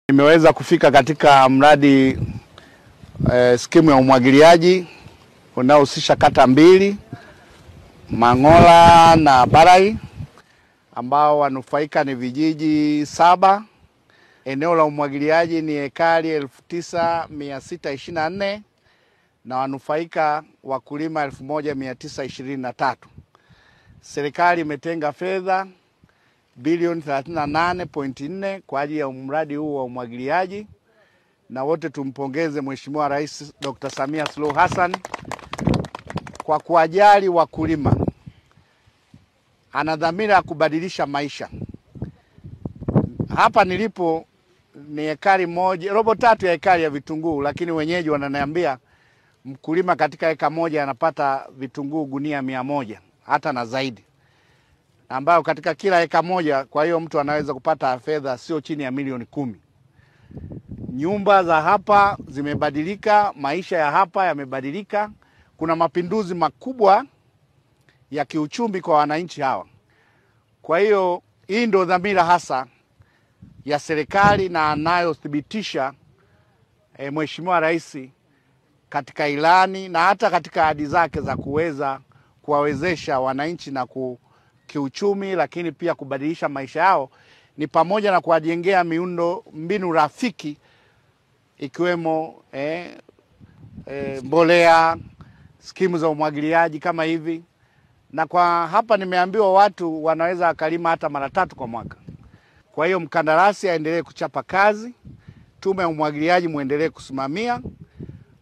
Nimeweza kufika katika mradi skimu ya umwagiliaji unaohusisha kata mbili, Mangola na Barai, ambao wanufaika ni vijiji 7. Eneo la umwagiliaji ni ekari 9624 na wanufaika wakulima 1923. Serikali imetenga fedha bilioni 38.4 kwa ajili ya mradi huu wa umwagiliaji, na wote tumpongeze Mheshimiwa Rais Dr. Samia Suluhu Hassan kwa kuwajali wakulima. Ana dhamira ya kubadilisha maisha. Hapa nilipo ni ekari moja, robo tatu ya ekari ya vitunguu, lakini wenyeji wananiambia mkulima katika eka moja anapata vitunguu gunia 100 hata na zaidi, ambayo katika kila eka moja, kwa hiyo mtu anaweza kupata fedha sio chini ya milioni 10. Nyumba za hapa zimebadilika, maisha ya hapa yamebadilika. Kuna mapinduzi makubwa ya kiuchumi kwa wananchi hawa. Kwa hiyo hii ndio dhamira hasa ya serikali na anayothibitisha Mheshimiwa Rais katika ilani na hata katika ahadi zake za kuweza kuwawezesha wananchi na kiuchumi, lakini pia kubadilisha maisha yao, ni pamoja na kuwajengea miundo mbinu rafiki ikiwemo mbolea, skimu za umwagiliaji kama hivi. Na kwa hapa nimeambiwa watu wanaweza kalima hata mara 3 kwa mwaka. Kwa hiyo mkandarasi aendelee kuchapa kazi, tume ya umwagiliaji muendelee kusimamia.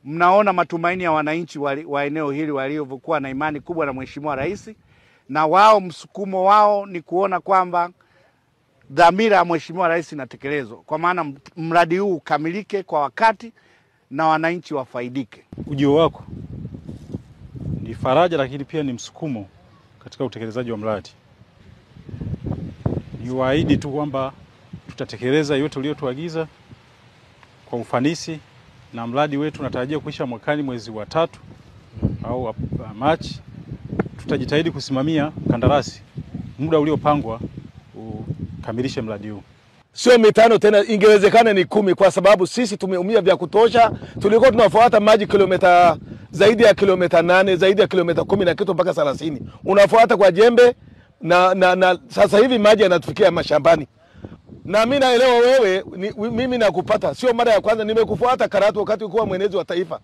Mnaona matumaini ya wananchi wa eneo hili waliokuwa na imani kubwa na Mheshimiwa Rais, na wao msukumo wao ni kuona kwamba dhamira ya Mheshimiwa Rais inatekelezwa, kwa maana mradi huu ukamilike kwa wakati na wananchi wafaidike. Ujio wako ni faraja, lakini pia ni msukumo katika utekelezaji wa mradi. Niwaahidi tu kwamba tutatekeleza yote uliotuagiza kwa ufanisi, na mradi wetu unatarajia kuisha mwakani mwezi wa 3 au Machi. Tutajitahidi kusimamia kandarasi muda uliopangwa ukamilishe mradi huu. Sio 5 tena, ingewezekana ni 10, kwa sababu sisi tumeumia vya kutosha. Tulikuwa tunafuata maji kilomita zaidi ya kilomita 8, zaidi ya kilomita 10 na kitu mpaka 30. Unafuata kwa jembe na sasa hivi maji yanatufikia mashambani. Na mimi naelewa wewe, mimi nakupata. Sio mara ya kwanza nimekufuata Karatu wakati ulikuwa mwenezi wa taifa.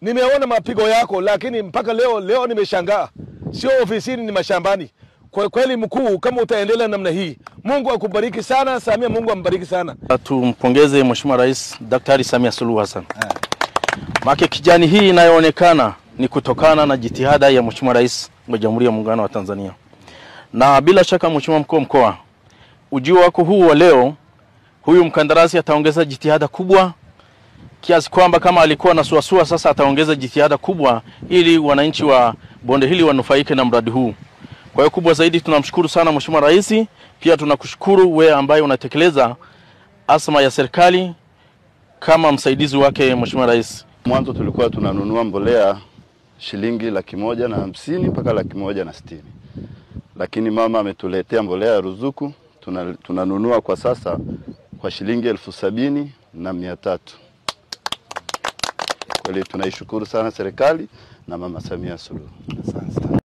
Nimeona mapigo yako, lakini mpaka leo nimeshangaa. Sio ofisini, ni mashambani. Kwa kweli mkuu, kama utaendelea namna hii, Mungu akubariki sana. Samia, Mungu ambariki sana. Tumpongeze Mheshimiwa Rais Daktari Samia Suluhu Hassan. Maki kijani hii inayoonekana ni kutokana na jitihada ya Mheshimiwa Rais wa Jamhuri ya Muungano wa Tanzania. Na bila shaka Mheshimiwa Mkuu wa Mkoa, ujio wako huu wa leo, huyu mkandarasi ataongeza jitihada kubwa kiasi kwamba kama alikuwa na suasua, sasa ataongeza jitihada kubwa ili wananchi wa bonde hili wanufaike na mradi huu. Kwa hiyo kubwa zaidi tunamshukuru sana Mheshimiwa Rais, pia tunakushukuru wewe ambaye unatekeleza azma ya serikali kama msaidizi wake Mheshimiwa Rais. Mwanzo tulikuwa tunanunua mbolea shilingi 150 mpaka 160. Lakini mama ametuletea mbolea ya ruzuku, tunanunua kwa sasa kwa shilingi 70,300. Kweli tunaishukuru sana serikali na Mama Samia Suluhu. Asante.